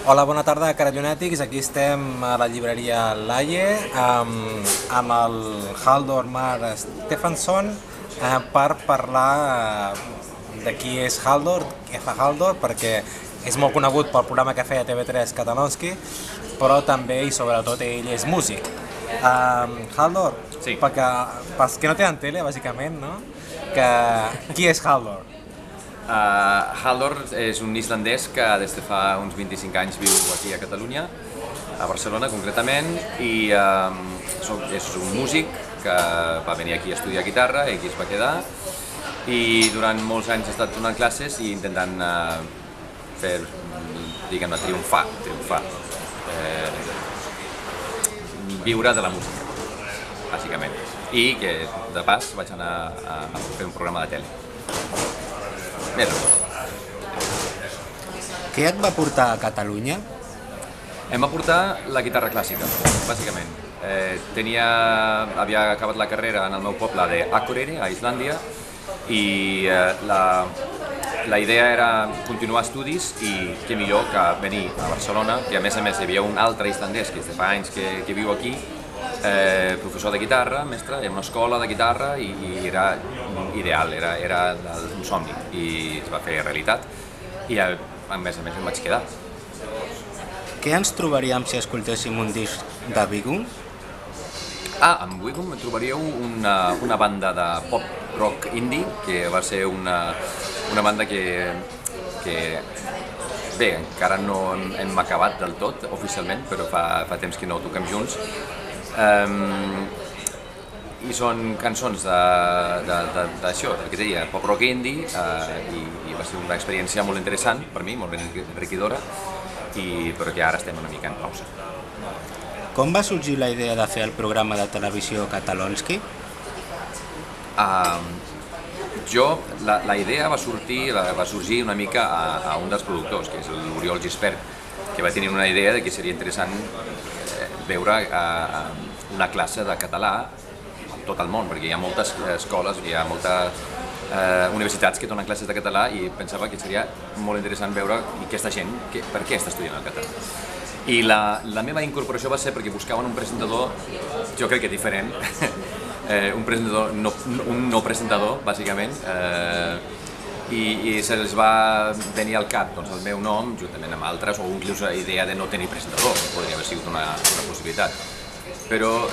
Hola, bona tarda, Carallonètics. Aquí estem a la llibreria Laie amb el Haldor Mar Stefansson per parlar de qui és Haldor, què fa Haldor, perquè és molt conegut pel programa que feia TV3 Katalonski, però també i sobretot ell és músic. Haldor, Sí. perquè pels que no tenen tele, bàsicament, no? Qui és Haldor? Haldor és un islandès que des de fa uns 25 anys viu aquí a Catalunya, a Barcelona concretament, i és un músic que va venir aquí a estudiar guitarra i aquí es va quedar, i durant molts anys ha estat donant classes i intentant fer, diguem-ne, triomfar, viure de la música, bàsicament, i que de pas vaig anar a fer un programa de tele. Més o menys. Què et va portar a Catalunya? Em va portar la guitarra clàssica, bàsicament. Havia acabat la carrera en el meu poble d'Akureyri, a Islàndia, i la idea era continuar estudis i què millor que venir a Barcelona, que a més hi havia un altre islandès que des de fa anys que viu aquí, professor de guitarra, mestre, en una escola de guitarra, i era ideal, era un somni, i es va fer realitat, i a més em vaig quedar. Què ens trobaríem si escoltéssim un disc de Vigum? Amb Wigum trobaríeu una banda de pop rock indie, que va ser una banda que bé, encara no hem acabat del tot oficialment, però fa temps que no toquem junts. I són cançons d'això, del que deia, pop rock indie, i va ser una experiència molt interessant per mi, molt enriquidora, però que ara estem una mica en pausa. Com va sorgir la idea de fer el programa de televisió Katalonski? La idea va sorgir una mica a un dels productors, que és l'Oriol Gispert, que va tenir una idea de que seria interessant veure una classe de català a tot el món, perquè hi ha moltes escoles, hi ha moltes universitats que donen classes de català, i pensava que seria molt interessant veure aquesta gent per què està estudiant el català. I la meva incorporació va ser perquè buscaven un presentador, jo crec que diferent, un no presentador, bàsicament, i se'ls va venir al cap el meu nom, juntament amb altres, o inclús la idea de no tenir presentador, podria haver sigut una possibilitat. Però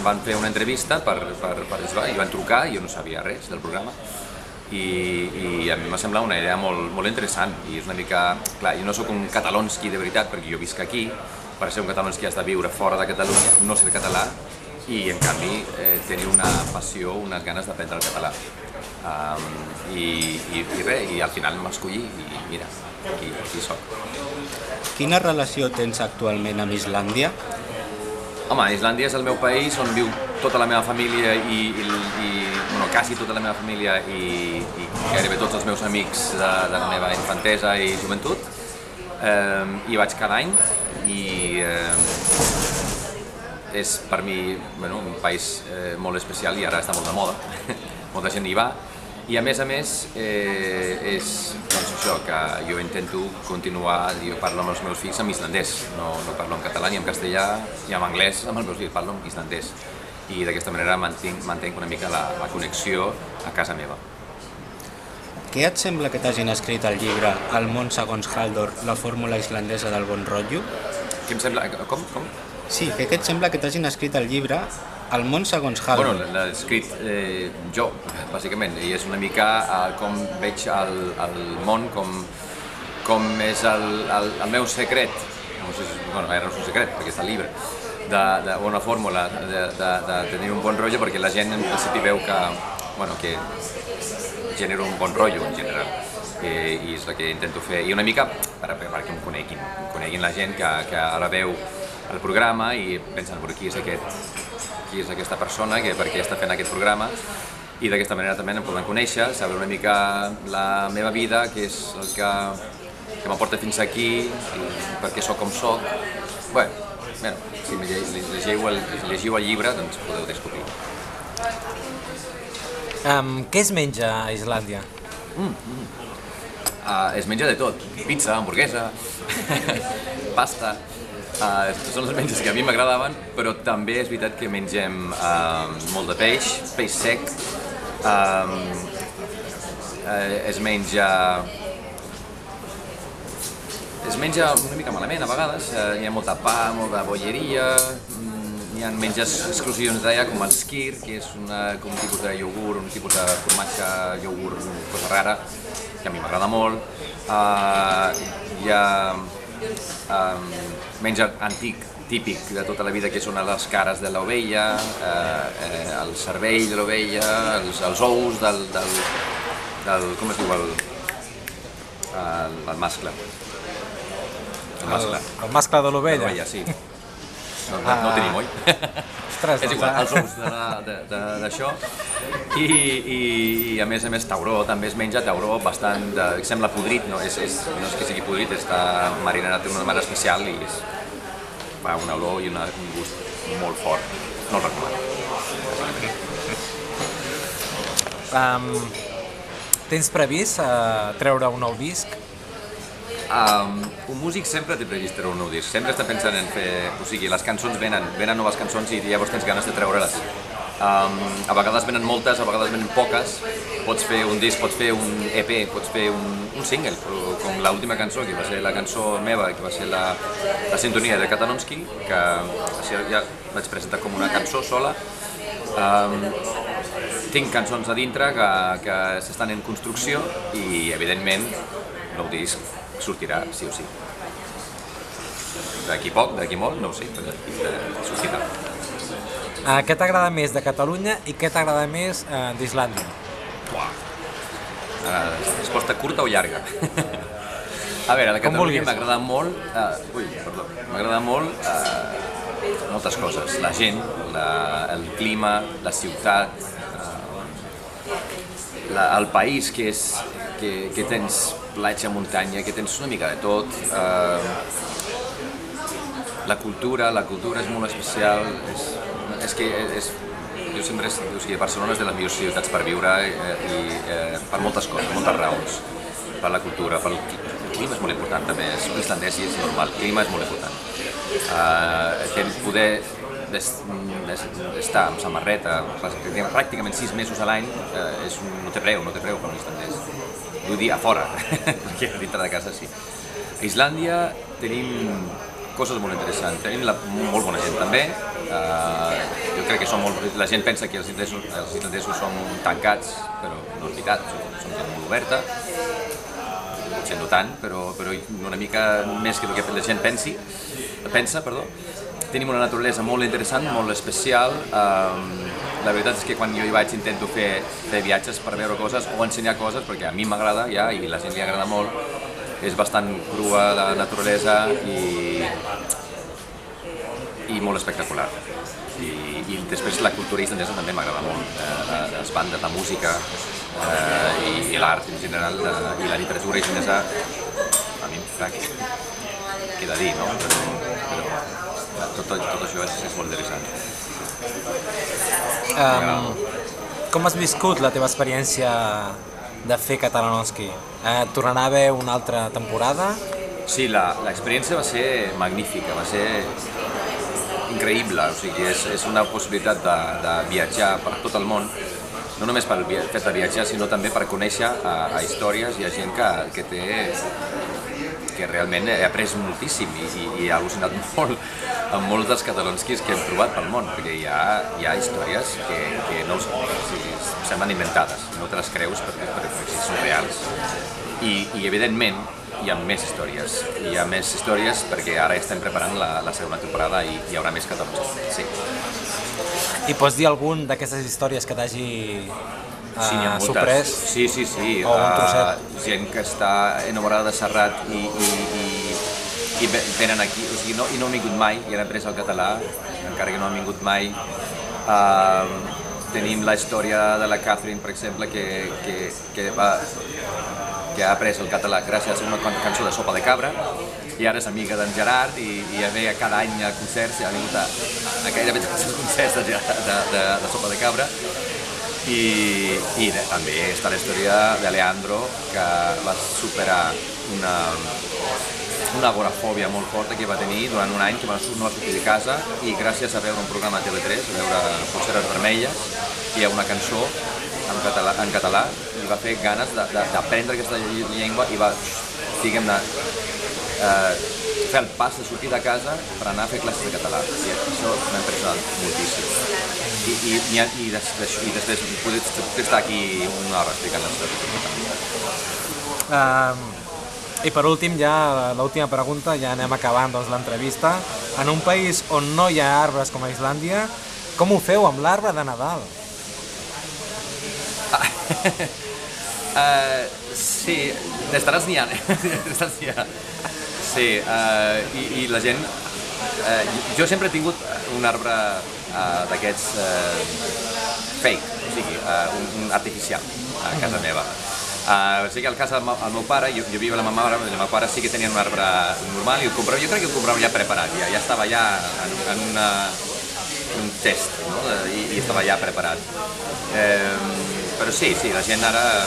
van fer una entrevista per i van trucar, i jo no sabia res del programa, i a mi m'ha semblat una idea molt interessant, i és una mica... Clar, jo no sóc un catalonski de veritat, perquè jo visc aquí, per ser un catalonski has de viure fora de Catalunya, no ser català, i en canvi tenir una passió, unes ganes d'aprendre el català. I al final m'escollí, i mira, aquí soc. Quina relació tens actualment amb Islàndia? Home, Islàndia és el meu país on viu tota la meva família bueno, quasi tota la meva família i gairebé tots els meus amics de la meva infantesa i joventut. Hi vaig cada any i és per mi un país molt especial, i ara està molt de moda, molta gent hi va. I a més és això, que jo intento continuar, jo parlo amb els meus fills en islandès, no parlo en català ni en castellà, i en anglès amb els meus fills parlo en islandès, i d'aquesta manera mantenc una mica la connexió a casa meva. Què et sembla que t'hagin escrit el llibre El món segons Haldor, la fórmula islandesa del bon rotllo? Què em sembla? Com? Sí, què et sembla que t'hagin escrit el llibre El món segons Haldor? Bueno, l'he escrit jo, bàsicament, i és una mica com veig el món, com és el meu secret, no sé si és un secret, perquè està al llibre, o una fórmula de tenir un bon rotllo, perquè la gent en principi veu que genera un bon rotllo en general, i és el que intento fer, i una mica perquè em coneguin la gent que ara veu el programa i pensen, qui és aquesta persona, per què està fent aquest programa, i d'aquesta manera també em poden conèixer, saber una mica la meva vida, què és el que m'aporta fins aquí, i per què soc com soc. Bé, si llegiu el llibre, doncs podeu descobrir. Què es menja a Islàndia? Es menja de tot, pizza, hamburguesa, pasta, són els menges que a mi m'agradaven, però també és veritat que mengem molt de peix, peix sec, es menja una mica malament a vegades, hi ha molta pa, molta bolleria, hi ha menges exclusius d'allà com el skyr, que és com un tipus de iogurt, un tipus de formatge, iogurt, cosa rara, que a mi m'agrada molt. Hi ha menjar antic, típic de tota la vida, que són les cares de l'ovella, el cervell de l'ovella, els ous del com es diu, el mascle. El mascle de l'ovella? L'ovella, sí. No tenim, oi? Ostres, és igual, els ous d'això. I a més tauró, també es menja tauró bastant, sembla podrit, no és que sigui podrit, està marinat d'una manera especial i fa una olor i un gust molt fort. No el recomano. Tens previst treure un nou disc? Un músic sempre té previst treure un nou disc, sempre està pensant en fer... O sigui, les cançons venen noves cançons i llavors tens ganes de treure-les. A vegades venen moltes, a vegades venen poques. Pots fer un disc, pots fer un EP, pots fer un single, com l'última cançó, que va ser la cançó meva, que va ser la sintonia de Katalonsky, que ja vaig presentar com una cançó sola. Tinc cançons a dintre que s'estan en construcció i, evidentment, el nou disc sortirà sí o sí. D'aquí poc, d'aquí molt, no ho sé, però sortirà. Què t'agrada més de Catalunya i què t'agrada més d'Islàndia? Resposta curta o llarga? A veure, de Catalunya m'agrada molt... m'agrada molt moltes coses. La gent, el clima, la ciutat, el país que tens platja, muntanya, que tens una mica de tot. La cultura és molt especial. Jo sempre dic que Barcelona és de les millors ciutats per viure i per moltes coses, moltes raons. Per la cultura, el clima és molt important també, és islandès i és normal, el clima és molt important. Poder estar amb samarreta pràcticament 6 mesos a l'any no té preu per un islandès. Vull dir, a fora, perquè dintre de casa sí. A Islàndia tenim coses molt interessants, tenim molt bona gent també. Jo crec que la gent pensa que els islandesos són tancats, però no és veritat, són gent molt oberta. Potser no tant, però una mica més que el que la gent pensa. Tenim una naturalesa molt interessant, molt especial. La veritat és que quan jo hi vaig intento fer viatges per veure coses o ensenyar coses, perquè a mi m'agrada ja i la gent li agrada molt. És bastant crua la naturalesa i molt espectacular. I després la cultura islandesa també m'agrada molt. Les bandes, la música i l'art en general i la literatura islandesa, a mi queda dir, no? Però tot això és molt interessant. Com has viscut la teva experiència de fer Katalonsky? Tornarà a haver una altra temporada? Sí, l'experiència va ser magnífica, va ser increïble, o sigui, és una possibilitat de viatjar per tot el món, no només pel fet de viatjar, sinó també per conèixer a històries i a gent que realment he après moltíssim i he al·lucinat molt amb molts dels catalonskis que hem trobat pel món, perquè hi ha històries que no semblen inventades, no te les creus perquè són reals. I evidentment hi ha més històries, perquè ara estem preparant la segona temporada i hi haurà més catalonskis, sí. I pots dir algun d'aquestes històries que t'hagi sorprès? Sí. O un trosset? Gent que està enamorada de Serrat i venen aquí, o sigui, no han vingut mai i han après el català, encara que no han vingut mai. Tenim la història de la Catherine, per exemple, que ha après el català gràcies a una cançó de Sopa de Cabra i ara és amiga d'en Gerard i ve cada any a concerts i ha vingut a gairebé tots els concerts de Sopa de Cabra I també està la història d'Aleandro, que va superar una agorafòbia molt forta que va tenir durant un any, que no va sortir de casa, i gràcies a veure un programa a TV3, a veure Polseres Vermelles, hi ha una cançó en català, i va fer ganes d'aprendre aquesta llengua i va, diguem-ne, fer el pas de sortir de casa per anar a fer classes de català. I això m'ha impressionat moltíssim. I després poder estar aquí una hora explicant la història. I per últim, ja l'última pregunta, ja anem acabant l'entrevista. En un país on no hi ha arbres com a Islàndia, com ho feu amb l'arbre de Nadal? Sí, d'estaràs n'hi ha. Sí, i la gent... Jo sempre he tingut un arbre d'aquests fake, o sigui, un artificial a casa meva. Sí que al cas del meu pare, jo vivia amb la meva mare, el meu pare sí que tenia un arbre normal i jo crec que el comprava ja preparat, ja estava ja en un test, no? I estava ja preparat. Però sí, la gent ara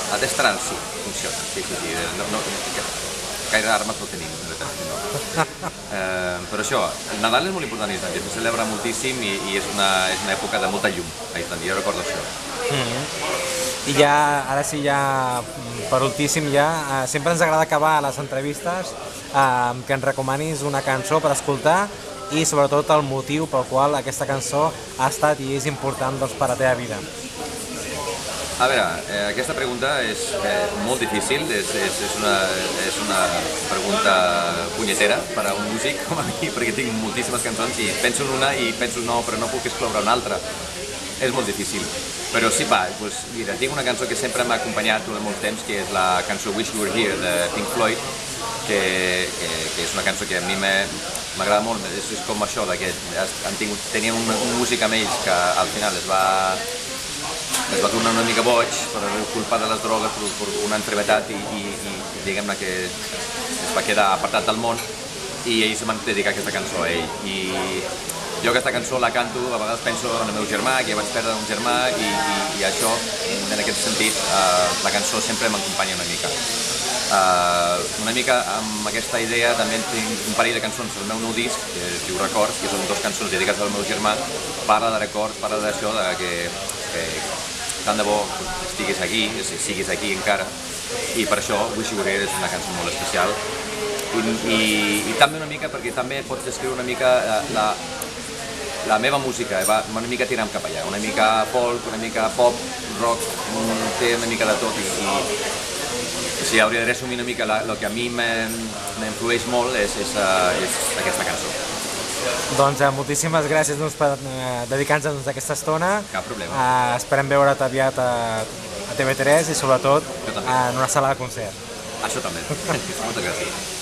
a destral sí, funciona, sí. Gaire armes no tenim, no. Però això, el Nadal és molt important a Islàndia, se celebra moltíssim i és una època de molta llum a Islàndia, jo recordo això. I ja, ara sí, ja per últim, sempre ens agrada acabar les entrevistes que ens recomanis una cançó per escoltar i sobretot el motiu pel qual aquesta cançó ha estat i és important per a la teva vida. A veure, aquesta pregunta és molt difícil, és una pregunta punyetera per a un músic com a mi, perquè tinc moltíssimes cançons i penso en una i penso no, però no puc excloure una altra. És molt difícil, però sí, mira, tinc una cançó que sempre m'ha acompanyat durant molt temps, que és la cançó Wish You Were Here de Pink Floyd, que és una cançó que a mi m'agrada molt, és com això, tenien un músic amb ells que al final es va tornar una mica boig per culpa de les drogues, per una enfermetat i diguem-ne que es va quedar apartat del món i ells van dedicar aquesta cançó a ell. I jo aquesta cançó la canto, a vegades penso en el meu germà, que ja vaig perdre un germà i això, en aquest sentit, la cançó sempre m'acompanya una mica. Una mica amb aquesta idea també tinc un parell de cançons del meu nou disc, que es diu Records, que són 2 cançons dedicades al meu germà, parla de records, parla d'això, que tant de bo estiguis aquí, siguis aquí encara, i per això Wish You Were Here és una cançó molt especial. I també una mica, perquè també pots descriure una mica la meva música, va una mica tirant cap allà, una mica folk, una mica pop, rock, té una mica de tot i si hauria de resumir una mica el que a mi m'influeix molt és aquesta cançó. Doncs moltíssimes gràcies per dedicar-nos aquesta estona. Cap problema. Esperem veure't aviat a TV3 i sobretot en una sala de concert. Això també. Moltes gràcies.